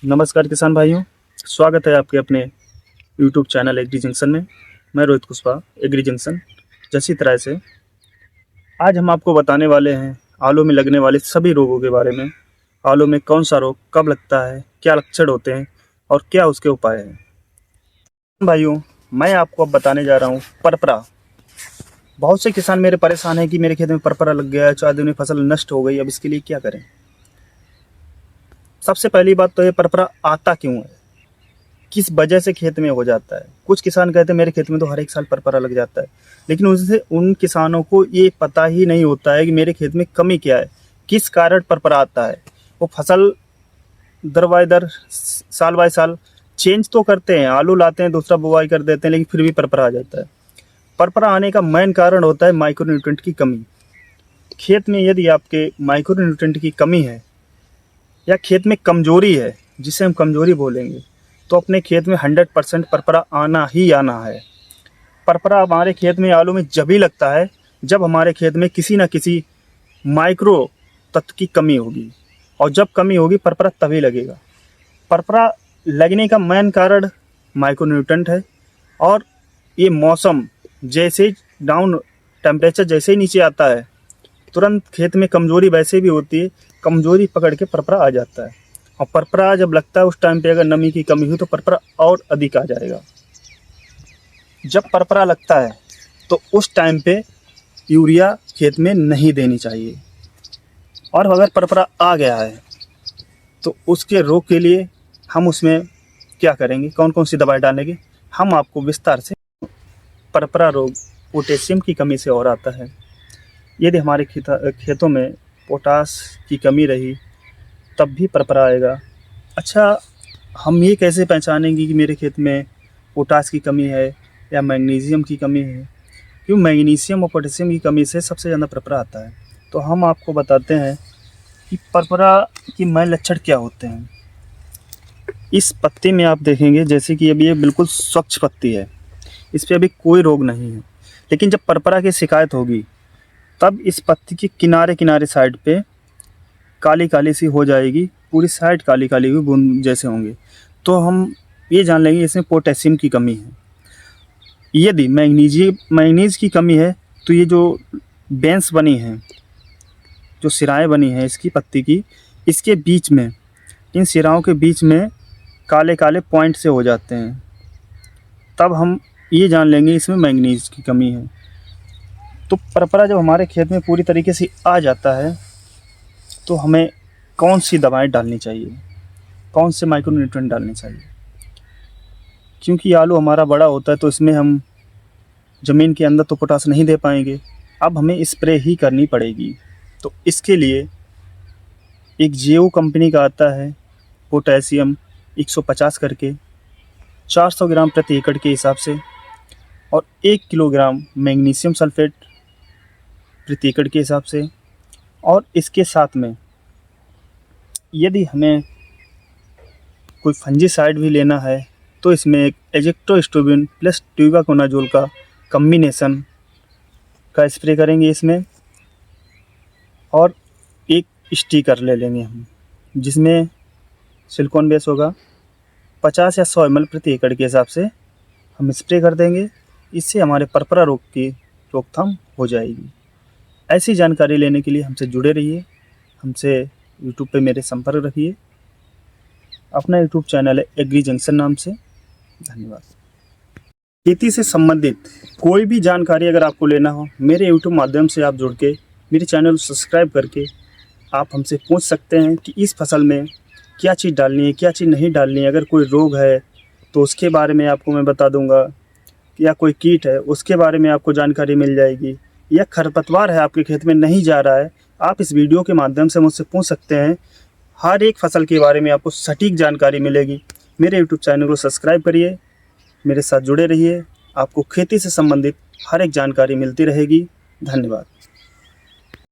नमस्कार किसान भाइयों, स्वागत है आपके अपने यूट्यूब चैनल एग्री जंक्शन में। मैं रोहित कुशवाहा, एग्री जंक्शन जैसी तरह से आज हम आपको बताने वाले हैं आलू में लगने वाले सभी रोगों के बारे में। आलू में कौन सा रोग कब लगता है, क्या लक्षण होते हैं और क्या उसके उपाय हैं। भाइयों, मैं आपको अब बताने जा रहा हूँ परपरा। बहुत से किसान मेरे परेशान हैं कि मेरे खेत में परपरा लग गया है, 4 दिन में फसल नष्ट हो गई, अब इसके लिए क्या करें। सबसे पहली बात तो ये परपरा आता क्यों है, किस वजह से खेत में हो जाता है। कुछ किसान कहते हैं मेरे खेत में तो हर एक साल परपरा लग जाता है, लेकिन उससे उन किसानों को ये पता ही नहीं होता है कि मेरे खेत में कमी क्या है, किस कारण परपरा आता है। वो फसल दर बाय दर, साल बाय साल चेंज तो करते हैं, आलू लाते हैं, दूसरा बुवाई कर देते हैं, लेकिन फिर भी परपरा आ जाता है। परपरा आने का मेन कारण होता है माइक्रोन्यूट्रिएंट की कमी। खेत में यदि आपके माइक्रोन्यूट्रिएंट की कमी है या खेत में कमजोरी है, जिसे हम कमजोरी बोलेंगे, तो अपने खेत में 100% परपरा आना ही आना है। परपरा हमारे खेत में आलू में जब ही लगता है जब हमारे खेत में किसी न किसी माइक्रो तत्व की कमी होगी, और जब कमी होगी परपरा तभी लगेगा। परपरा लगने का मेन कारण माइक्रोन्यूट्रिएंट है, और ये मौसम जैसे डाउन, टेम्परेचर जैसे ही नीचे आता है, तुरंत खेत में कमजोरी वैसे भी होती है, कमजोरी पकड़ के परपरा आ जाता है। और परपरा जब लगता है उस टाइम पे अगर नमी की कमी हुई तो परपरा और अधिक आ जाएगा। जब परपरा लगता है तो उस टाइम पे यूरिया खेत में नहीं देनी चाहिए, और अगर परपरा आ गया है तो उसके रोग के लिए हम उसमें क्या करेंगे, कौन कौन सी दवाई डालेंगे, हम आपको विस्तार से। परपरा रोग पोटेशियम की कमी से और आता है। यदि हमारे खेतों में पोटास की कमी रही तब भी परपरा आएगा। अच्छा, हम ये कैसे पहचानेंगे कि मेरे खेत में पोटास की कमी है या मैग्नीशियम की कमी है। क्यों, मैग्नीशियम और पोटेशियम की कमी से सबसे ज़्यादा परपरा आता है। तो हम आपको बताते हैं कि परपरा की मेन लक्षण क्या होते हैं। इस पत्ती में आप देखेंगे जैसे कि अभी ये बिल्कुल स्वच्छ पत्ती है, इस पर अभी कोई रोग नहीं है, लेकिन जब परपरा की शिकायत होगी तब इस पत्ती के किनारे किनारे साइड पे काली काली सी हो जाएगी, पूरी साइड काली काली हुई बूंद जैसे होंगे, तो हम ये जान लेंगे इसमें पोटेशियम की कमी है। यदि मैग्नीज की कमी है तो ये जो बेंस बनी है, जो सिराएँ बनी हैं इसकी पत्ती की, इसके बीच में, इन सिराओं के बीच में काले काले पॉइंट से हो जाते हैं, तब हम ये जान लेंगे इसमें मैग्नीज की कमी है। तो परपरा जब हमारे खेत में पूरी तरीके से आ जाता है तो हमें कौन सी दवाएं डालनी चाहिए, कौन से माइक्रोन्यूट्रिएंट डालने चाहिए। क्योंकि आलू हमारा बड़ा होता है तो इसमें हम ज़मीन के अंदर तो पोटास नहीं दे पाएंगे, अब हमें स्प्रे ही करनी पड़ेगी। तो इसके लिए एक जेओ कंपनी का आता है पोटेशियम 150 करके, 400 ग्राम प्रति एकड़ के हिसाब से, और 1 किलोग्राम मैग्नीशियम सल्फेट प्रति एकड़ के हिसाब से। और इसके साथ में यदि हमें कोई फंजीसाइड भी लेना है तो इसमें एक एजेक्टोस्टोबिन प्लस ट्यूबाकोनाजोल का कम्बिनेशन का स्प्रे करेंगे इसमें, और एक स्टिकर ले लेंगे हम जिसमें सिलिकॉन बेस होगा, 50 या 100 ml प्रति एकड़ के हिसाब से हम स्प्रे कर देंगे। इससे हमारे परपरा रोग की रोकथाम हो जाएगी। ऐसी जानकारी लेने के लिए हमसे जुड़े रहिए, हमसे यूट्यूब पे मेरे संपर्क रखिए। अपना यूट्यूब चैनल है एग्री जंक्शन नाम से। धन्यवाद। खेती से संबंधित कोई भी जानकारी अगर आपको लेना हो, मेरे यूट्यूब माध्यम से आप जुड़ के मेरे चैनल को सब्सक्राइब करके आप हमसे पूछ सकते हैं कि इस फसल में क्या चीज़ डालनी है, क्या चीज़ नहीं डालनी है। अगर कोई रोग है तो उसके बारे में आपको मैं बता दूंगा, या कोई कीट है उसके बारे में आपको जानकारी मिल जाएगी, या खरपतवार है आपके खेत में नहीं जा रहा है, आप इस वीडियो के माध्यम से मुझसे पूछ सकते हैं। हर एक फसल के बारे में आपको सटीक जानकारी मिलेगी। मेरे यूट्यूब चैनल को सब्सक्राइब करिए, मेरे साथ जुड़े रहिए, आपको खेती से संबंधित हर एक जानकारी मिलती रहेगी। धन्यवाद।